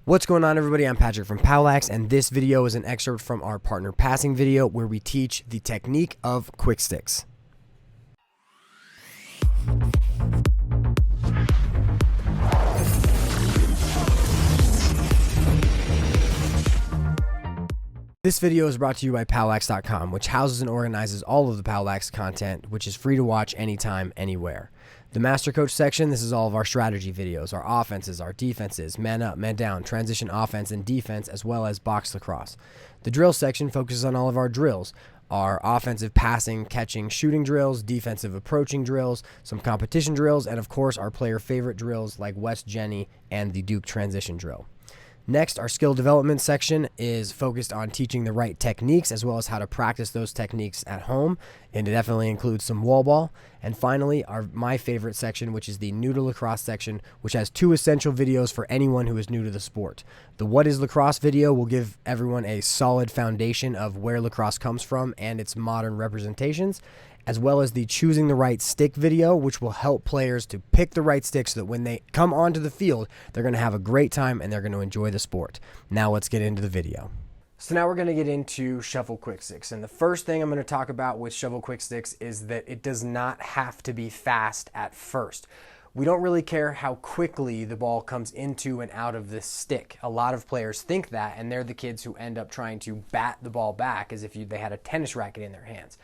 What's going on, everybody? I'm Patrick from POWLAX, and this video is an excerpt from our partner passing video where we teach the technique of quick sticks. This video is brought to you by POWLAX.com, which houses and organizes all of the POWLAX content, which is free to watch anytime, anywhere. The Master Coach section, this is all of our strategy videos, our offenses, our defenses, man up, man down, transition offense and defense, as well as box lacrosse. The drill section focuses on all of our drills, our offensive passing, catching, shooting drills, defensive approaching drills, some competition drills, and of course our player favorite drills like West Jenny and the Duke transition drill. Next, our skill development section is focused on teaching the right techniques as well as how to practice those techniques at home, and it definitely includes some wall ball. And finally, my favorite section, which is the new to lacrosse section, which has two essential videos for anyone who is new to the sport. The What is Lacrosse video will give everyone a solid foundation of where lacrosse comes from and its modern representations, as well as the Choosing the Right Stick video, which will help players to pick the right stick so that when they come onto the field, they're going to have a great time and they're going to enjoy the sport. Now let's get into the video. So now we're going to get into shovel quick sticks, and the first thing I'm going to talk about with shovel quick sticks is that it does not have to be fast at first. We don't really care how quickly the ball comes into and out of this stick. A lot of players think that, and they're the kids who end up trying to bat the ball back as if they had a tennis racket in their hands.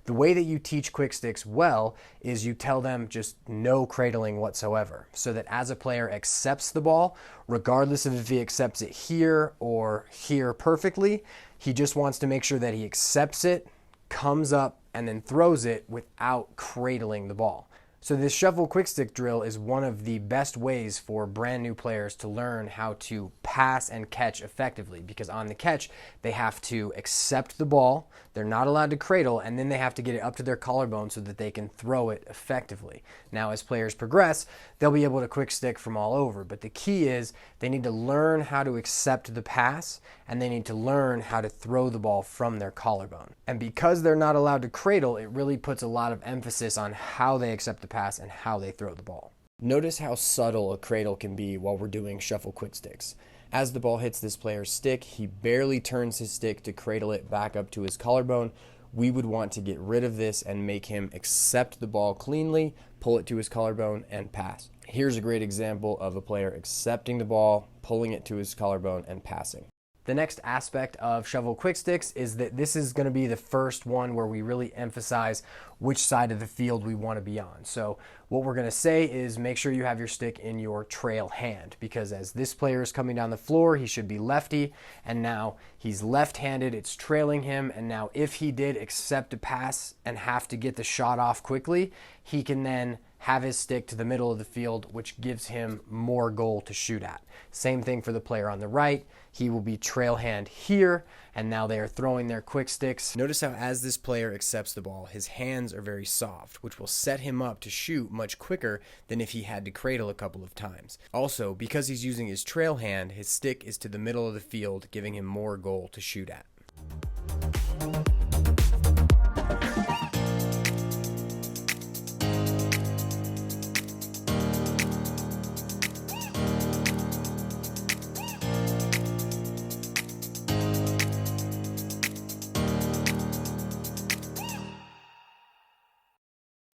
The way that you teach quick sticks well is you tell them just no cradling whatsoever, so that as a player accepts the ball, regardless of if he accepts it here or here perfectly, he just wants to make sure that he accepts it, comes up, and then throws it without cradling the ball. So this shuffle quick stick drill is one of the best ways for brand new players to learn how to pass and catch effectively, because on the catch, they have to accept the ball, they're not allowed to cradle, and then they have to get it up to their collarbone so that they can throw it effectively. Now, as players progress, they'll be able to quick stick from all over, but the key is they need to learn how to accept the pass, and they need to learn how to throw the ball from their collarbone. And because they're not allowed to cradle, it really puts a lot of emphasis on how they accept the pass and how they throw the ball. Notice how subtle a cradle can be while we're doing shuffle quick sticks. As the ball hits this player's stick, he barely turns his stick to cradle it back up to his collarbone. We would want to get rid of this and make him accept the ball cleanly, pull it to his collarbone, and pass. Here's a great example of a player accepting the ball, pulling it to his collarbone, and passing. The next aspect of shovel quick sticks is that this is going to be the first one where we really emphasize which side of the field we want to be on. So what we're going to say is make sure you have your stick in your trail hand, because as this player is coming down the floor, he should be lefty, and now he's left-handed, it's trailing him, and now if he did accept a pass and have to get the shot off quickly, he can then have his stick to the middle of the field, which gives him more goal to shoot at. Same thing for the player on the right. He will be trail hand here, and now they are throwing their quick sticks. Notice how as this player accepts the ball, his hands are very soft, which will set him up to shoot much quicker than if he had to cradle a couple of times. Also, because he's using his trail hand, his stick is to the middle of the field, giving him more goal to shoot at.